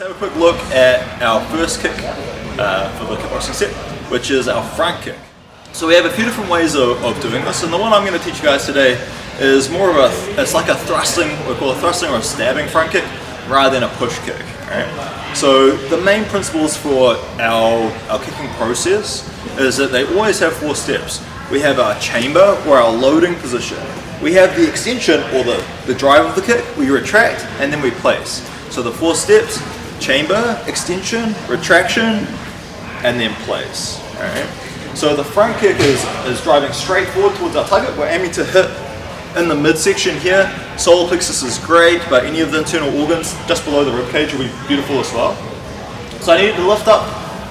have a quick look at our first kick for the kickboxing set, which is our front kick. So we have a few different ways of doing this, and the one I'm going to teach you guys today is more of it's like a thrusting, what we call a thrusting or a stabbing front kick, rather than a push kick. Right? So the main principles for our kicking process is that they always have 4 steps. We have our chamber, or our loading position. We have the extension, or the drive of the kick, we retract, and then we place. So the 4 steps: chamber, extension, retraction, and then place. All right? So the front kick is driving straight forward towards our target. We're aiming to hit in the midsection here. Solar plexus is great, but any of the internal organs just below the ribcage will be beautiful as well. So I need to lift up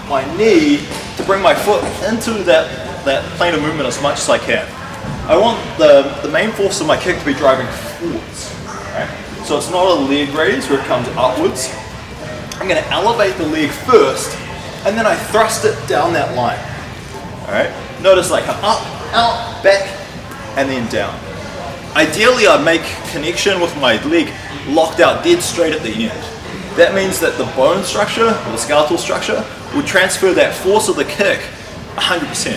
my knee to bring my foot into that plane of movement as much as I can. I want the main force of my kick to be driving forwards. Right? So it's not a leg raise where it comes upwards. I'm going to elevate the leg first, and then I thrust it down that line. All right? Notice I come up, out, back, and then down. Ideally, I make connection with my leg locked out dead straight at the end. That means that the bone structure, or the skeletal structure, will transfer that force of the kick 100%.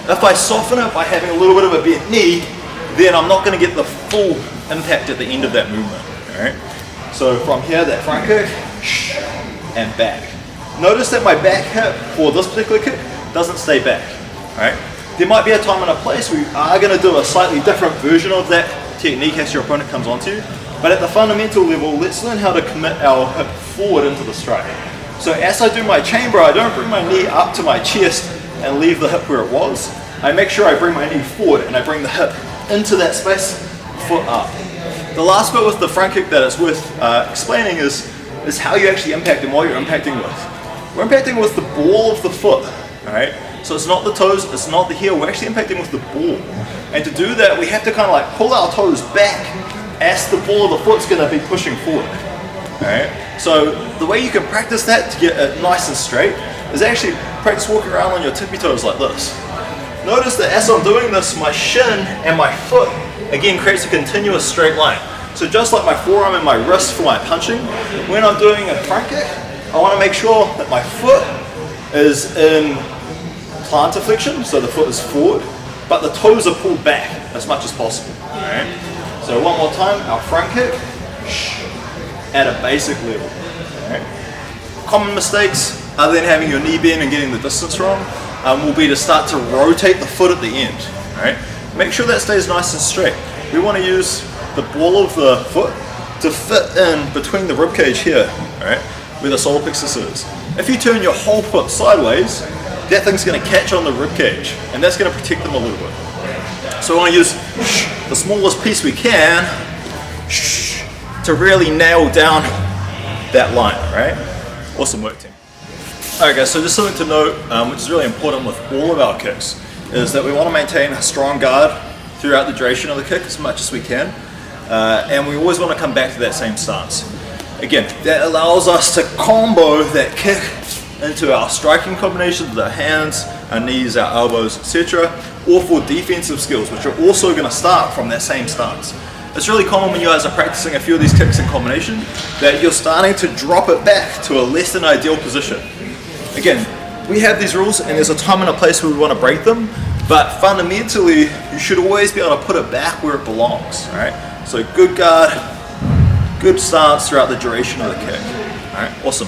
If I soften it by having a little bit of a bent knee, then I'm not going to get the full impact at the end of that movement. All right? So from here, that front kick, and back. Notice that my back hip for this particular kick doesn't stay back. All right? There might be a time and a place where you are going to do a slightly different version of that technique as your opponent comes onto you. But at the fundamental level, let's learn how to commit our hip forward into the strike. So as I do my chamber, I don't bring my knee up to my chest and leave the hip where it was. I make sure I bring my knee forward and I bring the hip into that space, foot up. The last bit with the front kick that is worth explaining is how you actually impact and what you're impacting with. We're impacting with the ball of the foot. All right? So it's not the toes, it's not the heel, we're actually impacting with the ball. And to do that, we have to kind of like pull our toes back as the ball of the foot's going to be pushing forward. Alright? So the way you can practice that to get it nice and straight is actually practice walking around on your tippy toes like this. Notice that as I'm doing this, my shin and my foot again creates a continuous straight line. So just like my forearm and my wrist for my punching, when I'm doing a front kick, I want to make sure that my foot is in plantar flexion, so the foot is forward, but the toes are pulled back as much as possible. Alright? So one more time, our front kick at a basic level. Alright? Common mistakes, other than having your knee bend and getting the distance wrong, will be to start to rotate the foot at the end. Alright? Make sure that stays nice and straight. We want to use the ball of the foot to fit in between the ribcage here, alright, where the solar plexus is. If you turn your whole foot sideways, that thing's going to catch on the ribcage, and that's going to protect them a little bit. So we want to use the smallest piece we can to really nail down that line, right? Awesome work, team. Alright guys, so just something to note, which is really important with all of our kicks, is that we want to maintain a strong guard throughout the duration of the kick as much as we can, and we always want to come back to that same stance. Again, that allows us to combo that kick into our striking combinations with our hands, our knees, our elbows, etc., or for defensive skills, which are also going to start from that same stance. It's really common when you guys are practicing a few of these kicks in combination that you're starting to drop it back to a less than ideal position. Again, we have these rules and there's a time and a place where we want to break them, but fundamentally you should always be able to put it back where it belongs. Alright? So good guard, good stance throughout the duration of the kick. Alright, awesome.